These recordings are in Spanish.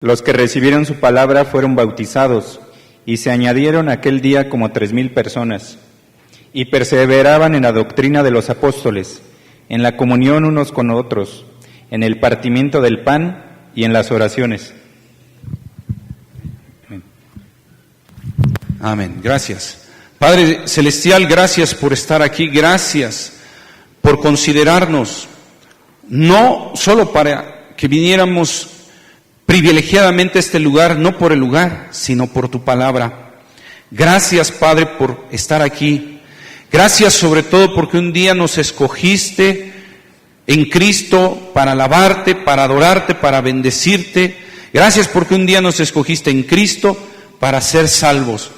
Los que recibieron su palabra fueron bautizados, y se añadieron aquel día como 3,000 personas, y perseveraban en la doctrina de los apóstoles, en la comunión unos con otros, en el partimiento del pan y en las oraciones. Amén. Gracias. Padre Celestial, gracias por estar aquí, gracias por considerarnos, no solo para que viniéramos privilegiadamente a este lugar, no por el lugar, sino por tu palabra. Gracias, Padre, por estar aquí. Gracias sobre todo porque un día nos escogiste en Cristo para alabarte, para adorarte, para bendecirte. Gracias porque un día nos escogiste en Cristo para ser salvos.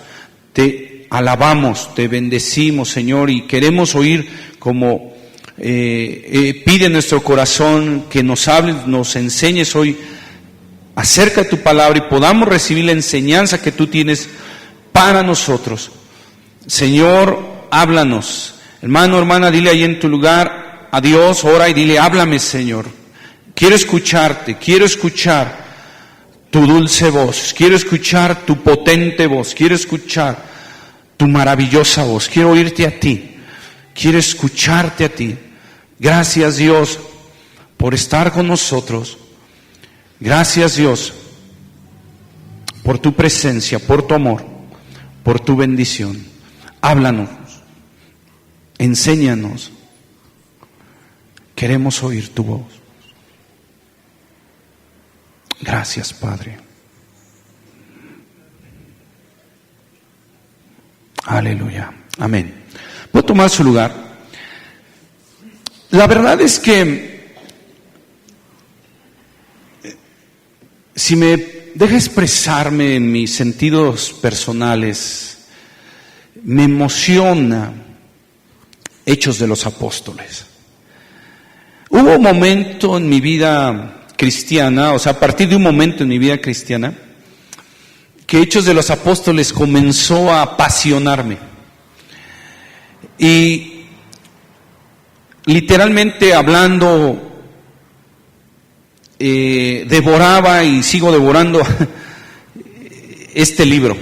Te alabamos, te bendecimos, Señor, y queremos oír como pide nuestro corazón que nos hables, nos enseñes hoy acerca de tu palabra y podamos recibir la enseñanza que tú tienes para nosotros. Señor, háblanos. Hermano, hermana, dile ahí en tu lugar a Dios, ora y dile, háblame, Señor. Quiero escucharte, quiero escuchar tu dulce voz, quiero escuchar tu potente voz, quiero escuchar tu maravillosa voz, quiero oírte a ti, quiero escucharte a ti. Gracias, Dios, por estar con nosotros. Gracias, Dios, por tu presencia, por tu amor, por tu bendición. Háblanos, enséñanos. Queremos oír tu voz. Gracias, Padre. Aleluya. Amén. ¿Puedo tomar su lugar? La verdad es que si me deja expresarme en mis sentidos personales, me emociona Hechos de los Apóstoles. Hubo un momento en mi vida cristiana, o sea, a partir de un momento en mi vida cristiana, que Hechos de los Apóstoles comenzó a apasionarme. Y literalmente hablando, devoraba y sigo devorando este libro,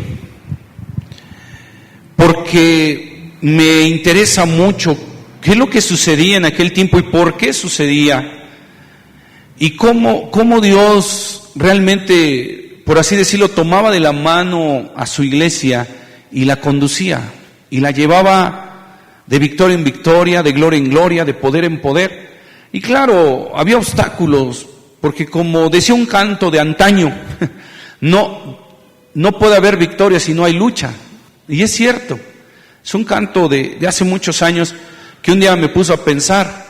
porque me interesa mucho qué es lo que sucedía en aquel tiempo y por qué sucedía, y cómo Dios realmente, por así decirlo, tomaba de la mano a su iglesia y la conducía, y la llevaba de victoria en victoria, de gloria en gloria, de poder en poder. Y claro, había obstáculos, porque como decía un canto de antaño, no puede haber victoria si no hay lucha. Y es cierto, es un canto de hace muchos años que un día me puso a pensar,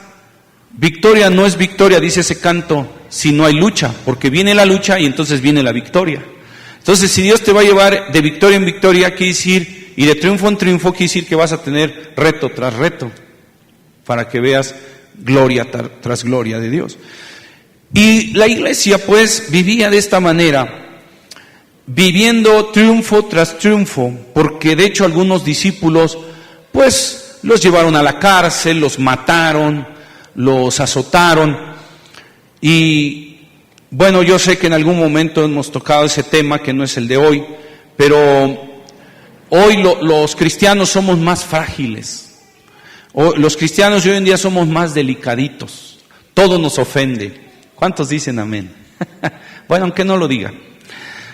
victoria no es victoria, dice ese canto, si no hay lucha, porque viene la lucha y entonces viene la victoria. Entonces, si Dios te va a llevar de victoria en victoria, quiere decir, y de triunfo en triunfo, quiere decir que vas a tener reto tras reto, para que veas gloria tras gloria de Dios. Y la iglesia pues vivía de esta manera, viviendo triunfo tras triunfo, porque de hecho algunos discípulos pues los llevaron a la cárcel, los mataron, los azotaron. Y bueno, yo sé que en algún momento hemos tocado ese tema que no es el de hoy, pero hoy los cristianos somos más frágiles. Los cristianos de hoy en día somos más delicaditos. Todo nos ofende. ¿Cuántos dicen amén? Bueno, aunque no lo digan.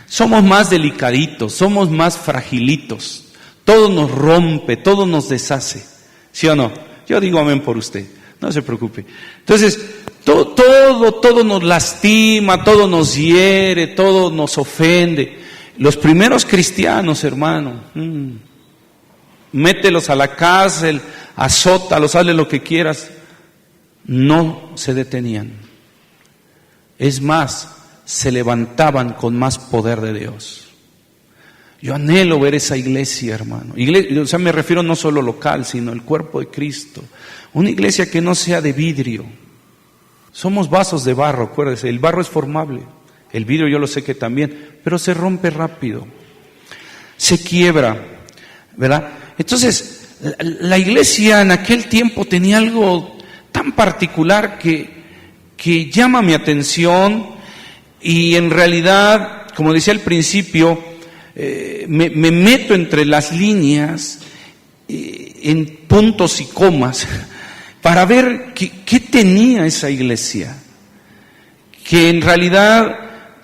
Somos más delicaditos, somos más fragilitos. Todo nos rompe, todo nos deshace. ¿Sí o no? Yo digo amén por usted. No se preocupe. Entonces, todo nos lastima, todo nos hiere, todo nos ofende. Los primeros cristianos, hermano, mételos a la cárcel, azótalos, hazle lo que quieras, no se detenían. Es más, se levantaban con más poder de Dios. Yo anhelo ver esa iglesia, hermano. O sea, me refiero no solo local, sino el cuerpo de Cristo. Una iglesia que no sea de vidrio. Somos vasos de barro, acuérdese, el barro es formable. El vidrio yo lo sé que también, pero se rompe rápido, se quiebra, ¿verdad? Entonces, la iglesia en aquel tiempo tenía algo tan particular que llama mi atención y en realidad, como decía al principio, me meto entre las líneas, en puntos y comas, para ver qué tenía esa iglesia. Que en realidad,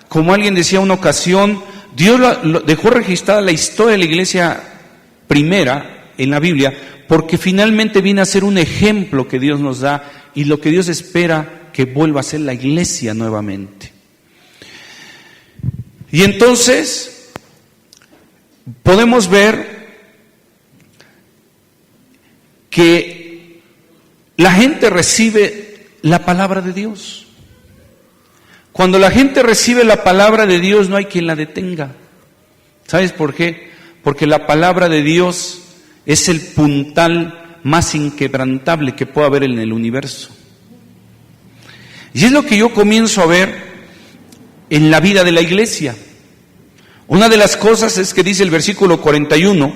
como alguien decía una ocasión, Dios dejó registrada la historia de la iglesia primera en la Biblia, porque finalmente viene a ser un ejemplo que Dios nos da y lo que Dios espera que vuelva a ser la iglesia nuevamente. Y entonces podemos ver que la gente recibe la palabra de Dios. Cuando la gente recibe la palabra de Dios, no hay quien la detenga. ¿Sabes por qué? Porque la palabra de Dios es el puntal más inquebrantable que pueda haber en el universo. Y es lo que yo comienzo a ver en la vida de la iglesia. Una de las cosas es que dice el versículo 41,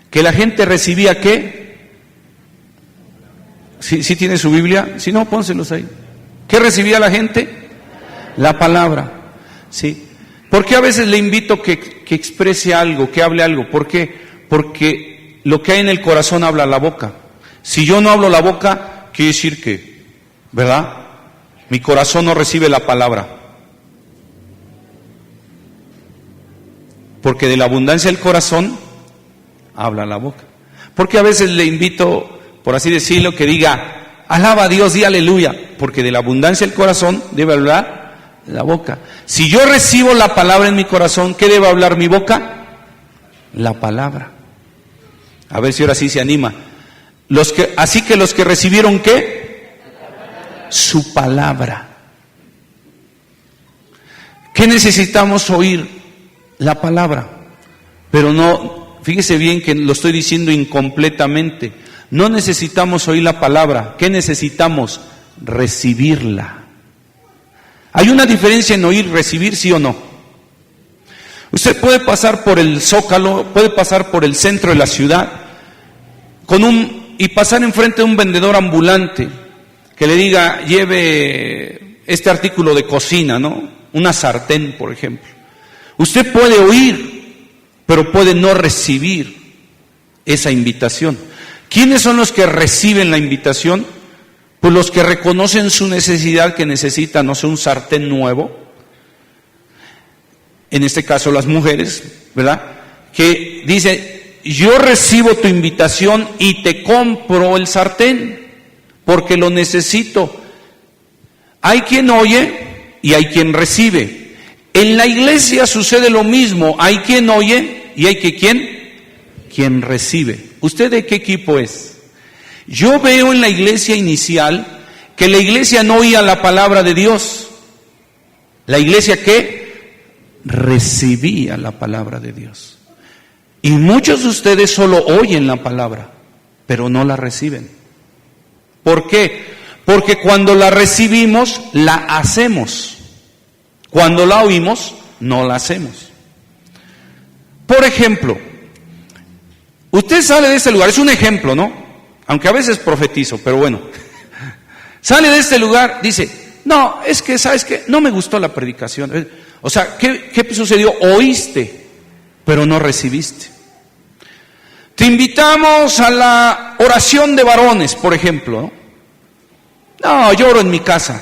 que la gente recibía ¿qué? ¿Sí tiene su Biblia? Si no, pónselos ahí. ¿Qué recibía la gente? La palabra, ¿sí? ¿Por qué a veces le invito que exprese algo, que hable algo? ¿Por qué? Porque lo que hay en el corazón habla la boca. Si yo no hablo la boca, quiere decir que, ¿verdad? Mi corazón no recibe la palabra. Porque de la abundancia del corazón habla la boca. Porque a veces le invito, por así decirlo, que diga, alaba a Dios, di aleluya. Porque de la abundancia del corazón debe hablar la boca. Si yo recibo la palabra en mi corazón, ¿qué debe hablar mi boca? La palabra. A ver si ahora sí se anima. Así que los que recibieron ¿qué? Su palabra. ¿Qué necesitamos oír? La palabra. Pero no, fíjese bien que lo estoy diciendo incompletamente. No necesitamos oír la palabra. ¿Qué necesitamos? Recibirla. ¿Hay una diferencia en oír, recibir, sí o no? Usted puede pasar por el Zócalo, puede pasar por el centro de la ciudad y pasar enfrente de un vendedor ambulante que le diga, lleve este artículo de cocina, ¿no? Una sartén, por ejemplo. Usted puede oír, pero puede no recibir esa invitación. ¿Quiénes son los que reciben la invitación? Pues los que reconocen su necesidad, que necesitan, no sé, un sartén nuevo. En este caso las mujeres, ¿verdad? Que dice, yo recibo tu invitación y te compro el sartén, porque lo necesito. Hay quien oye y hay quien recibe. En la iglesia sucede lo mismo, hay quien oye y hay quien recibe. ¿Usted de qué equipo es? Yo veo en la iglesia inicial que la iglesia no oía la palabra de Dios. La iglesia ¿qué? Recibía la palabra de Dios. Y muchos de ustedes solo oyen la palabra, pero no la reciben. ¿Por qué? Porque cuando la recibimos, la hacemos. Cuando la oímos, no la hacemos. Por ejemplo, usted sale de este lugar, es un ejemplo, ¿no? Aunque a veces profetizo, pero bueno. Sale de este lugar, dice, no, es que, ¿sabes qué? No me gustó la predicación. O sea, ¿qué sucedió? Oíste, pero no recibiste. Te invitamos a la oración de varones, por ejemplo, ¿no? No, yo oro en mi casa.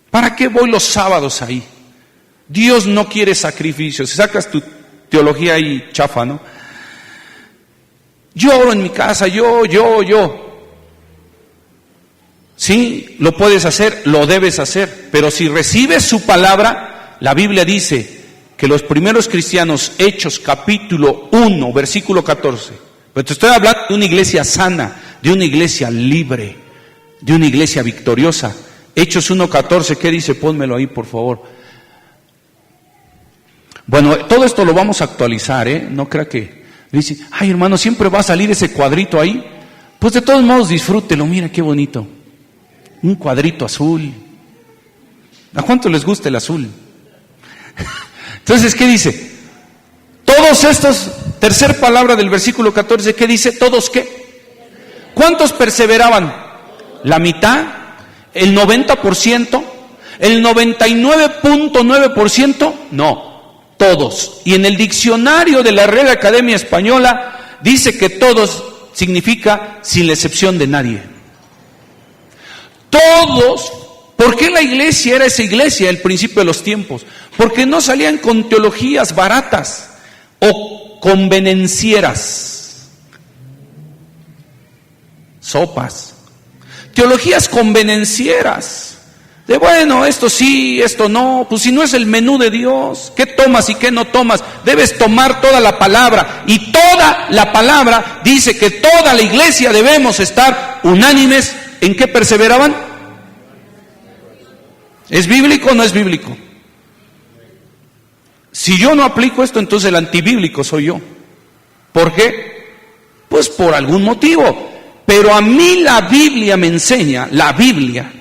¿Para qué voy los sábados ahí? Dios no quiere sacrificios. Sacas tu teología ahí chafa, ¿no? Yo oro en mi casa, yo. Sí, lo puedes hacer, lo debes hacer, pero si recibes su palabra, la Biblia dice que los primeros cristianos, Hechos capítulo 1, versículo 14, pero te estoy hablando de una iglesia sana, de una iglesia libre, de una iglesia victoriosa. Hechos 1:14, ¿qué dice? Pónmelo ahí, por favor. Bueno, todo esto lo vamos a actualizar, no crea que dice, ay hermano, siempre va a salir ese cuadrito ahí. Pues de todos modos disfrútelo, mira qué bonito. Un cuadrito azul. ¿A cuánto les gusta el azul? Entonces, ¿qué dice? Todos estos, tercer palabra del versículo 14, ¿qué dice? ¿Todos qué? ¿Cuántos perseveraban? ¿La mitad? ¿El 90%? ¿El 99.9%? No, todos. Y en el diccionario de la Real Academia Española dice que todos significa sin la excepción de nadie. Todos. ¿Por qué la iglesia era esa iglesia al principio de los tiempos? Porque no salían con teologías baratas o convenencieras, sopas, teologías convenencieras, de bueno, esto sí, esto no, pues si no es el menú de Dios, ¿qué tomas y qué no tomas? Debes tomar toda la palabra, y toda la palabra dice que toda la iglesia debemos estar unánimes. ¿En qué perseveraban? ¿Es bíblico o no es bíblico? Si yo no aplico esto, entonces el antibíblico soy yo. ¿Por qué? Pues por algún motivo. Pero a mí la Biblia me enseña, la Biblia.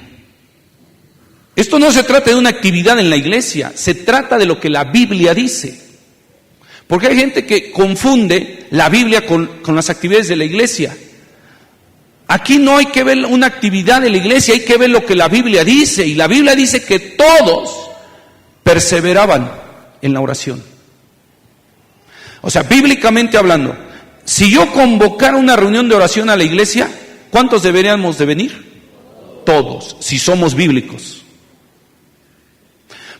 Esto no se trata de una actividad en la iglesia, se trata de lo que la Biblia dice. Porque hay gente que confunde la Biblia con las actividades de la iglesia. Aquí no hay que ver una actividad de la iglesia, hay que ver lo que la Biblia dice. Y la Biblia dice que todos perseveraban en la oración. O sea, bíblicamente hablando, si yo convocara una reunión de oración a la iglesia, ¿cuántos deberíamos de venir? Todos, si somos bíblicos.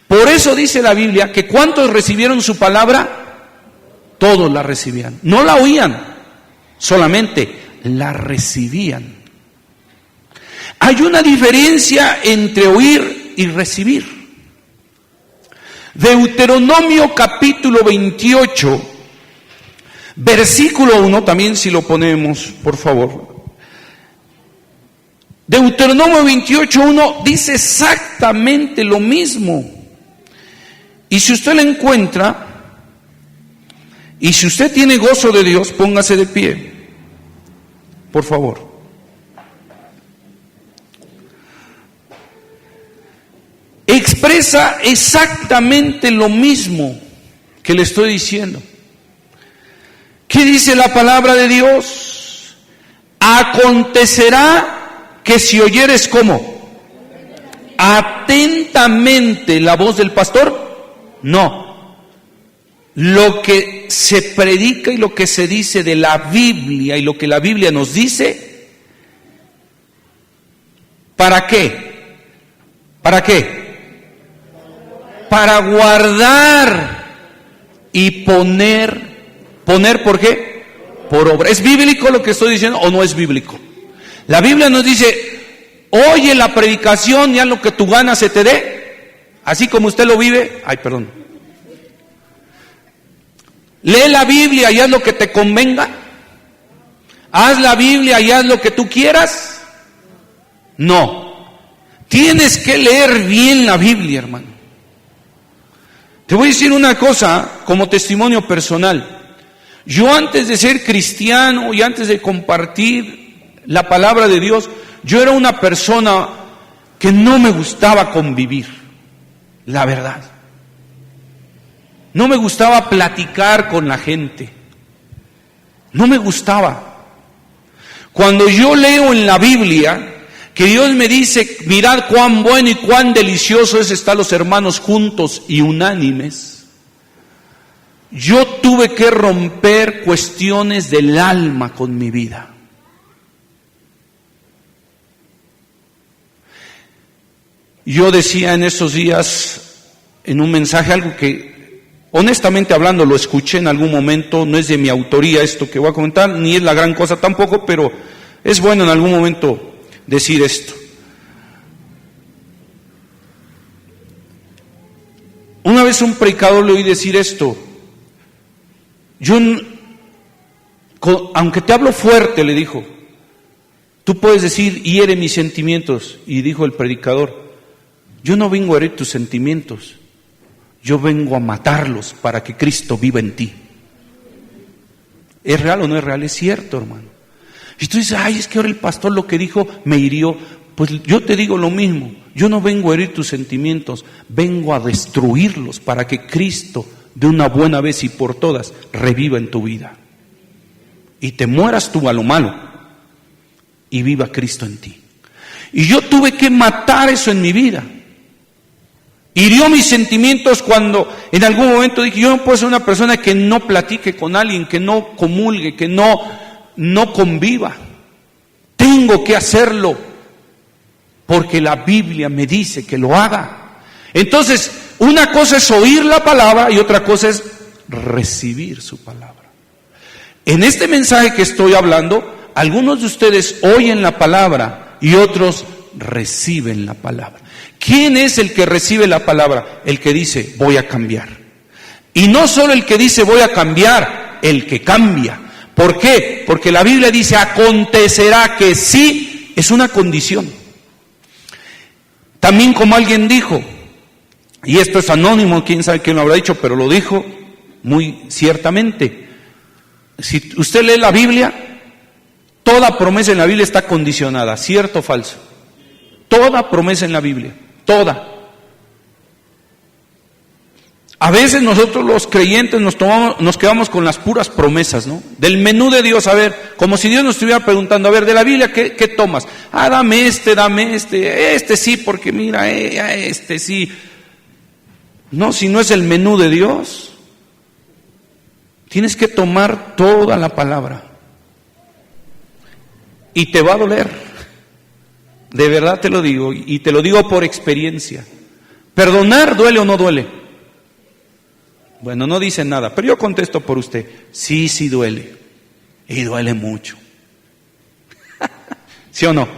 Por eso dice la Biblia que ¿cuántos recibieron su palabra? Todos la recibían. No la oían, solamente la recibían. Hay una diferencia entre oír y recibir. Deuteronomio capítulo 28, versículo 1, también si lo ponemos, por favor. Deuteronomio 28:1 dice exactamente lo mismo. Y si usted la encuentra, y si usted tiene gozo de Dios, póngase de pie. Por favor. Expresa exactamente lo mismo que le estoy diciendo. ¿Qué dice la palabra de Dios? Acontecerá que si oyeres ¿cómo? Atentamente la voz del pastor. No. Lo que se predica y lo que se dice de la Biblia y lo que la Biblia nos dice, ¿para qué? ¿Para qué? Para guardar y poner ¿por qué? Por obra. ¿Es bíblico lo que estoy diciendo o no es bíblico? La Biblia nos dice, oye la predicación y haz lo que tu gana se te dé, así como usted lo vive. Lee la Biblia y haz lo que te convenga. Haz la Biblia y haz lo que tú quieras. No. Tienes que leer bien la Biblia, hermano. Te voy a decir una cosa como testimonio personal. Yo antes de ser cristiano y antes de compartir la palabra de Dios, yo era una persona que no me gustaba convivir, la verdad. No me gustaba platicar con la gente. No me gustaba. Cuando yo leo en la Biblia que Dios me dice, mirad cuán bueno y cuán delicioso es estar los hermanos juntos y unánimes, yo tuve que romper cuestiones del alma con mi vida. Yo decía en esos días, en un mensaje, algo que honestamente hablando lo escuché en algún momento, no es de mi autoría esto que voy a comentar, ni es la gran cosa tampoco, pero es bueno en algún momento decir esto. Una vez un predicador le oí decir esto, aunque te hablo fuerte, le dijo, tú puedes decir, hiere mis sentimientos, y dijo el predicador, yo no vengo a herir tus sentimientos, yo vengo a matarlos para que Cristo viva en ti. ¿Es real o no es real? Es cierto, hermano. Y tú dices, es que ahora el pastor lo que dijo me hirió. Pues yo te digo lo mismo, yo no vengo a herir tus sentimientos, vengo a destruirlos para que Cristo de una buena vez y por todas reviva en tu vida. Y te mueras tú a lo malo y viva Cristo en ti. Y yo tuve que matar eso en mi vida. Hirió mis sentimientos cuando en algún momento dije, yo no puedo ser una persona que no platique con alguien, que no comulgue, que no conviva. Tengo que hacerlo porque la Biblia me dice que lo haga. Entonces, una cosa es oír la palabra y otra cosa es recibir su palabra. En este mensaje que estoy hablando, algunos de ustedes oyen la palabra y otros reciben la palabra. ¿Quién es el que recibe la palabra? El que dice, voy a cambiar. Y no solo el que dice, voy a cambiar, el que cambia. ¿Por qué? Porque la Biblia dice, acontecerá que sí, es una condición. También como alguien dijo, y esto es anónimo, quién sabe quién lo habrá dicho, pero lo dijo muy ciertamente. Si usted lee la Biblia, toda promesa en la Biblia está condicionada, ¿cierto o falso? Toda promesa en la Biblia, toda. A veces nosotros los creyentes nos quedamos con las puras promesas, ¿no? Del menú de Dios, a ver, como si Dios nos estuviera preguntando, a ver, de la Biblia, ¿qué tomas? Dame este sí, porque mira, este sí. No, si no es el menú de Dios, tienes que tomar toda la palabra. Y te va a doler, de verdad te lo digo, y te lo digo por experiencia. ¿Perdonar duele o no duele? Bueno, no dicen nada, pero yo contesto por usted. Sí, sí duele. Y duele mucho. ¿Sí o no?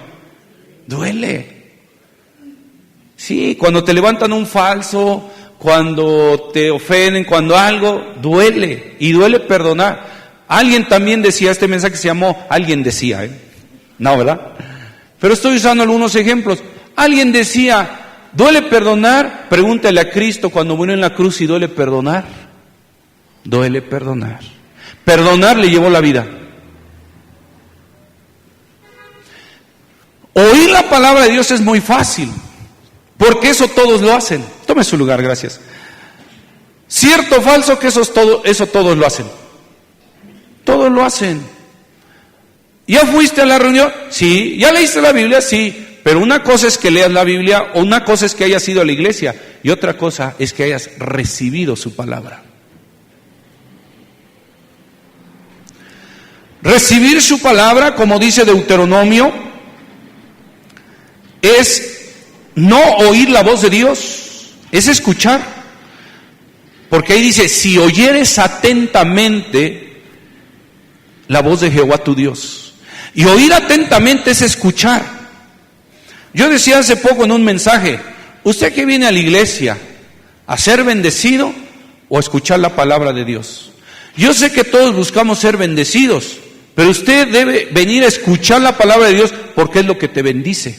Duele. Sí, cuando te levantan un falso, cuando te ofenden, cuando algo, duele. Y duele perdonar. Alguien también decía, este mensaje se llamó, alguien decía, no, ¿verdad? Pero estoy usando algunos ejemplos. Alguien decía, ¿duele perdonar? Pregúntale a Cristo cuando murió en la cruz si duele perdonar. Duele perdonar. Perdonar le llevó la vida. Oír la palabra de Dios es muy fácil, porque eso todos lo hacen. Tome su lugar, gracias. ¿Cierto o falso que eso todos lo hacen? Todos lo hacen. ¿Ya fuiste a la reunión? Sí. ¿Ya leíste la Biblia? Sí. Pero una cosa es que leas la Biblia, o una cosa es que hayas ido a la iglesia, y otra cosa es que hayas recibido su palabra. Recibir su palabra, como dice Deuteronomio, es no oír la voz de Dios, es escuchar. Porque ahí dice, si oyeres atentamente la voz de Jehová tu Dios. Y oír atentamente es escuchar. Yo decía hace poco en un mensaje, ¿usted que viene a la iglesia? ¿A ser bendecido o a escuchar la palabra de Dios? Yo sé que todos buscamos ser bendecidos, pero usted debe venir a escuchar la palabra de Dios porque es lo que te bendice.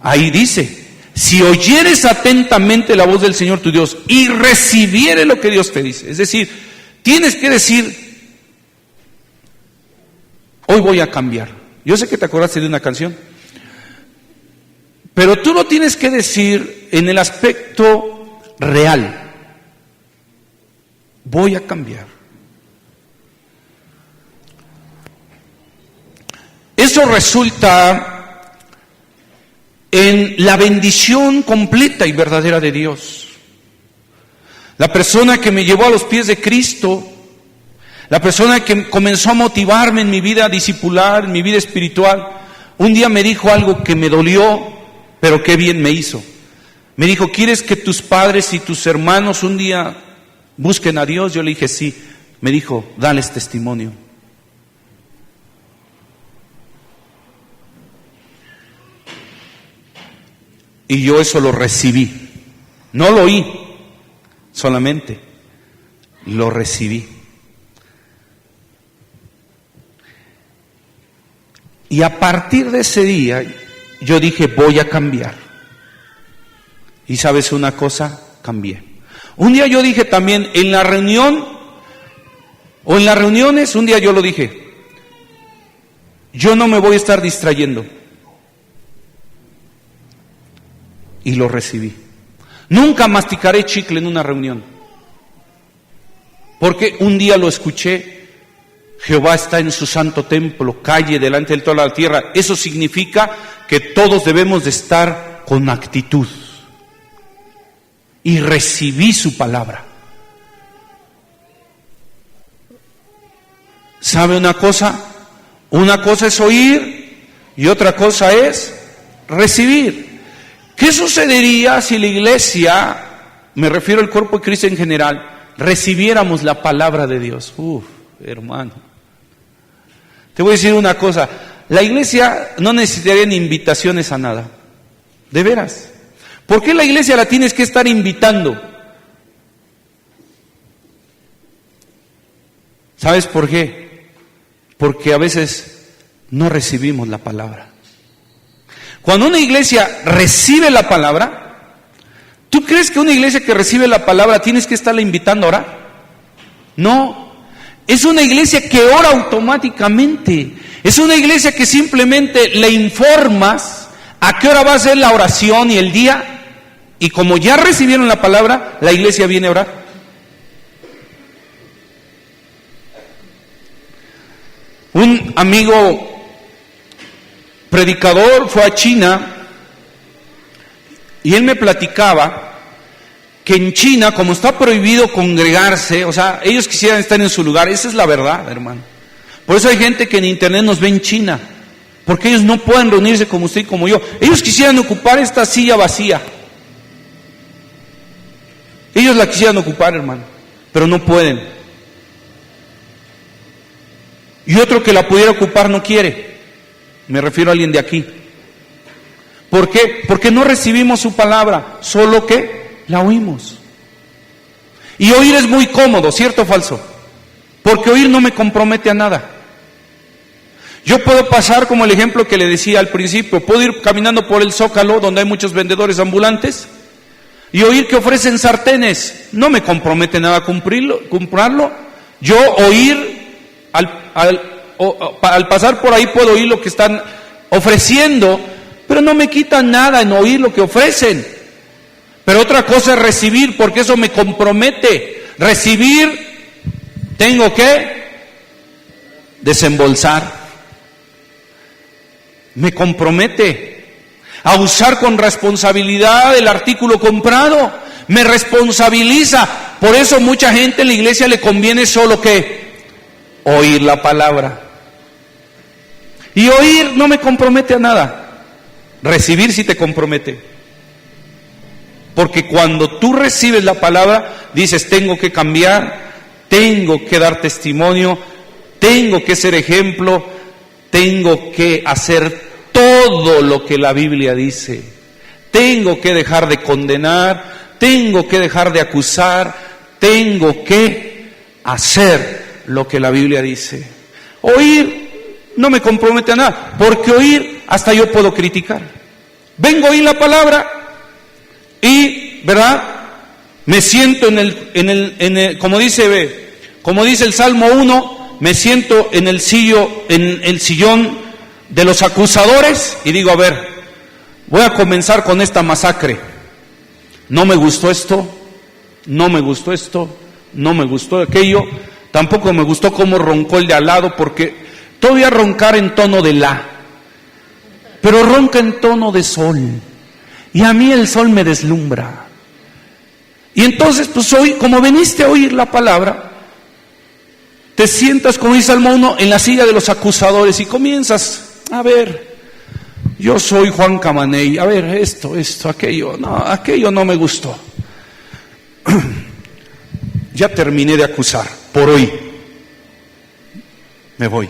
Ahí dice, si oyeres atentamente la voz del Señor tu Dios y recibieres lo que Dios te dice. Es decir, tienes que decir, hoy voy a cambiar. Yo sé que te acordaste de una canción, pero tú lo tienes que decir en el aspecto real. Voy a cambiar. Eso resulta en la bendición completa y verdadera de Dios. La persona que me llevó a los pies de Cristo, la persona que comenzó a motivarme en mi vida discipular, en mi vida espiritual, un día me dijo algo que me dolió, pero qué bien me hizo. Me dijo, ¿quieres que tus padres y tus hermanos un día busquen a Dios? Yo le dije, sí. Me dijo, dales testimonio. Y yo eso lo recibí. No lo oí, solamente lo recibí. Y a partir de ese día, yo dije, voy a cambiar. Y ¿sabes una cosa? Cambié. Un día yo dije también, en la reunión, o en las reuniones, un día yo lo dije, yo no me voy a estar distrayendo. Y lo recibí. Nunca masticaré chicle en una reunión. Porque un día lo escuché, Jehová está en su santo templo, calle delante de toda la tierra. Eso significa que todos debemos de estar con actitud. y recibí su palabra. ¿Sabe una cosa? Una cosa es oír y otra cosa es recibir. ¿Qué sucedería si la iglesia, me refiero al cuerpo de Cristo en general, recibiéramos la palabra de Dios? Hermano, te voy a decir una cosa, la iglesia no necesitaría ni invitaciones a nada, de veras. ¿Por qué la iglesia la tienes que estar invitando? ¿Sabes por qué? Porque a veces no recibimos la palabra. Cuando una iglesia recibe la palabra, ¿tú crees que una iglesia que recibe la palabra tienes que estarla invitando a orar? No, es una iglesia que ora automáticamente. Es una iglesia que simplemente le informas a qué hora va a ser la oración y el día, y como ya recibieron la palabra, la iglesia viene a orar. Un amigo predicador fue a China y él me platicaba que en China, como está prohibido congregarse, o sea, ellos quisieran estar en su lugar. Esa es la verdad, hermano. Por eso hay gente que en internet nos ve en China, porque ellos no pueden reunirse como usted y como yo. Ellos quisieran ocupar esta silla vacía. Ellos la quisieran ocupar, hermano, pero no pueden. Y otro que la pudiera ocupar no quiere. Me refiero a alguien de aquí. ¿Por qué? Porque no recibimos su palabra, solo que la oímos. Y oír es muy cómodo, ¿cierto o falso? Porque oír no me compromete a nada. Yo puedo pasar, como el ejemplo que le decía al principio, puedo ir caminando por el Zócalo, donde hay muchos vendedores ambulantes, y oír que ofrecen sartenes. No me compromete nada a comprarlo. Yo oír, al pasar por ahí puedo oír lo que están ofreciendo, pero no me quita nada en oír lo que ofrecen. Pero otra cosa es recibir, porque eso me compromete. Recibir, tengo que desembolsar. Me compromete a usar con responsabilidad el artículo comprado. Me responsabiliza. Por eso mucha gente en la iglesia le conviene solo que oír la palabra. Y oír no me compromete a nada. Recibir sí te compromete. Porque cuando tú recibes la palabra, dices, tengo que cambiar, tengo que dar testimonio, tengo que ser ejemplo, tengo que hacer todo lo que la Biblia dice. Tengo que dejar de condenar, tengo que dejar de acusar, tengo que hacer lo que la Biblia dice. Oír no me compromete a nada, porque oír hasta yo puedo criticar. Vengo a oír la palabra y, ¿verdad? Me siento en el como dice el Salmo 1, me siento en el sillón de los acusadores y digo, a ver, voy a comenzar con esta masacre. No me gustó esto, no me gustó esto, no me gustó aquello, tampoco me gustó cómo roncó el de al lado, porque todavía roncar en tono de la, pero ronca en tono de sol, y a mí el sol me deslumbra. Y entonces, pues hoy, como veniste a oír la palabra, te sientas, como dice Salmo 1, en la silla de los acusadores y comienzas, a ver, yo soy Juan Camaney, a ver, esto, aquello no me gustó. Ya terminé de acusar, por hoy me voy.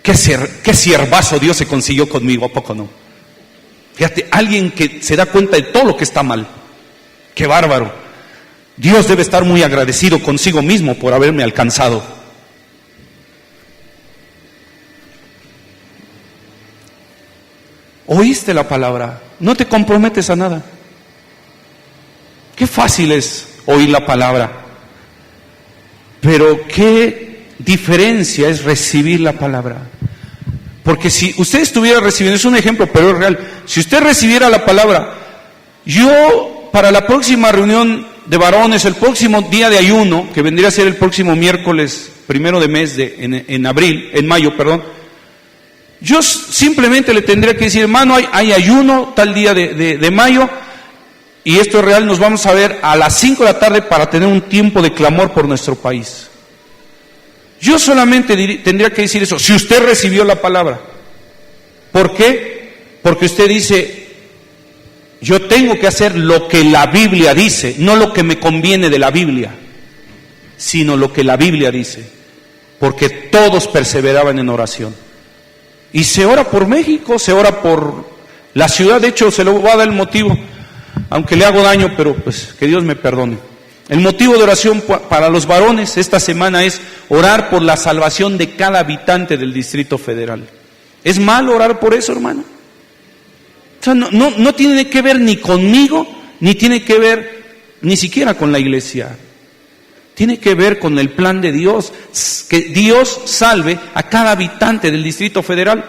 Qué siervazo Dios se consiguió conmigo, ¿a poco no? Fíjate, alguien que se da cuenta de todo lo que está mal. Qué bárbaro. Dios debe estar muy agradecido consigo mismo por haberme alcanzado. Oíste la palabra, no te comprometes a nada. Qué fácil es oír la palabra, pero qué diferencia es recibir la palabra. Porque si usted estuviera recibiendo, es un ejemplo, pero es real, si usted recibiera la palabra, yo para la próxima reunión de varones, el próximo día de ayuno, que vendría a ser el próximo miércoles 1 de mes en mayo, yo simplemente le tendría que decir, hermano, hay ayuno tal día de mayo, y esto es real, nos vamos a ver a las 5 de la tarde para tener un tiempo de clamor por nuestro país. Yo solamente tendría que decir eso, si usted recibió la palabra. ¿Por qué? Porque usted dice, yo tengo que hacer lo que la Biblia dice, no lo que me conviene de la Biblia, sino lo que la Biblia dice, porque todos perseveraban en oración. Y se ora por México, se ora por la ciudad. De hecho, se lo voy a dar el motivo, aunque le hago daño, pero pues que Dios me perdone. El motivo de oración para los varones esta semana es orar por la salvación de cada habitante del Distrito Federal. ¿Es malo orar por eso, hermano? O sea, no tiene que ver ni conmigo, ni tiene que ver ni siquiera con la iglesia. Tiene que ver con el plan de Dios, que Dios salve a cada habitante del Distrito Federal.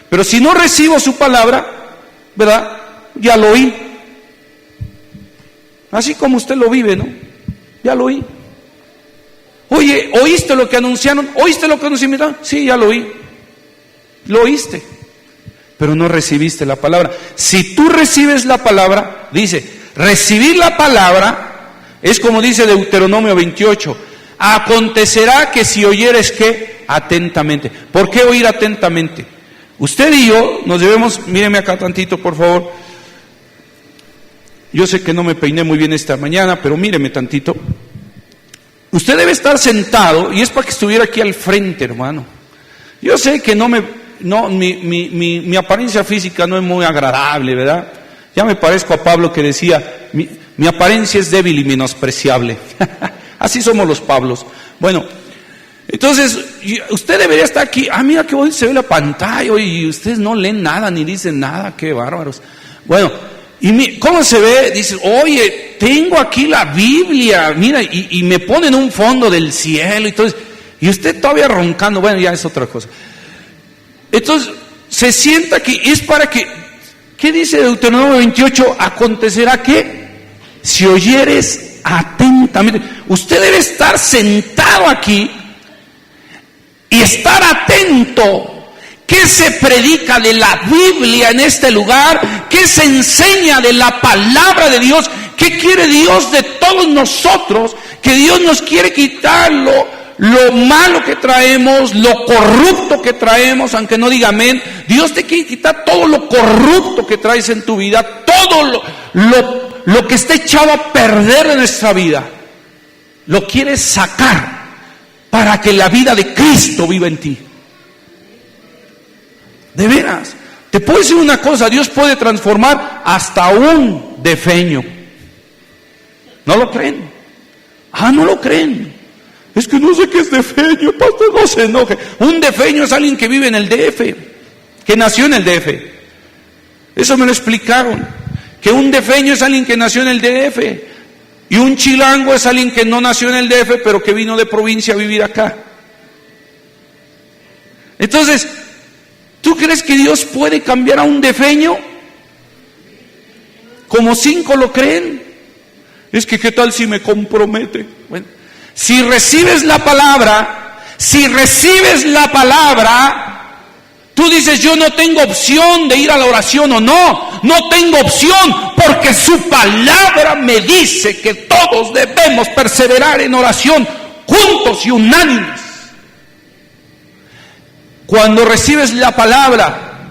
Pero si no recibo su palabra, ¿verdad? Ya lo oí. Así como usted lo vive, ¿no? Ya lo oí. Oye, ¿oíste lo que anunciaron? ¿Oíste lo que anunciaron? Sí, ya lo oí. Lo oíste, pero no recibiste la palabra. Si tú recibes la palabra, dice, recibir la palabra es como dice Deuteronomio 28, acontecerá que si oyeres, ¿qué? Atentamente. ¿Por qué oír atentamente? Usted y yo nos debemos, míreme acá tantito por favor, yo sé que no me peiné muy bien esta mañana, pero míreme tantito. Usted debe estar sentado, y es para que estuviera aquí al frente, hermano. Yo sé que mi apariencia física no es muy agradable, ¿verdad? Ya me parezco a Pablo que decía, mi apariencia es débil y menospreciable. Así somos los Pablos. Bueno, entonces, usted debería estar aquí. Mira que hoy se ve la pantalla y ustedes no leen nada ni dicen nada. Qué bárbaros. Bueno, ¿cómo se ve? Dice, oye, tengo aquí la Biblia, mira, y me ponen un fondo del cielo y todo eso. Y usted todavía roncando. Bueno, ya es otra cosa. Entonces, se sienta aquí, es para que, ¿qué dice Deuteronomio 28? Acontecerá que si oyeres atentamente, usted debe estar sentado aquí y estar atento. ¿Qué se predica de la Biblia en este lugar? ¿Qué se enseña de la palabra de Dios? ¿Qué quiere Dios de todos nosotros? Que Dios nos quiere quitar lo malo que traemos, lo corrupto que traemos, aunque no diga amén. Dios te quiere quitar todo lo corrupto que traes en tu vida, todo lo que está echado a perder en nuestra vida. Lo quiere sacar para que la vida de Cristo viva en ti. De veras, te puedo decir una cosa, Dios puede transformar hasta un defeño. ¿No lo creen? No lo creen. Es que no sé qué es defeño, pastor, no se enoje. Un defeño es alguien que vive en el DF, que nació en el DF. Eso me lo explicaron, que un defeño es alguien que nació en el DF, y un chilango es alguien que no nació en el DF, pero que vino de provincia a vivir acá. Entonces, ¿tú crees que Dios puede cambiar a un defeño? Como 5 lo creen. Es que ¿qué tal si me compromete? Bueno, si recibes la palabra, tú dices, yo no tengo opción de ir a la oración o no tengo opción, porque su palabra me dice que todos debemos perseverar en oración, juntos y unánimes. Cuando recibes la palabra,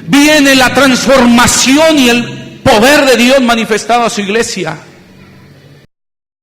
viene la transformación y el poder de Dios manifestado a su iglesia.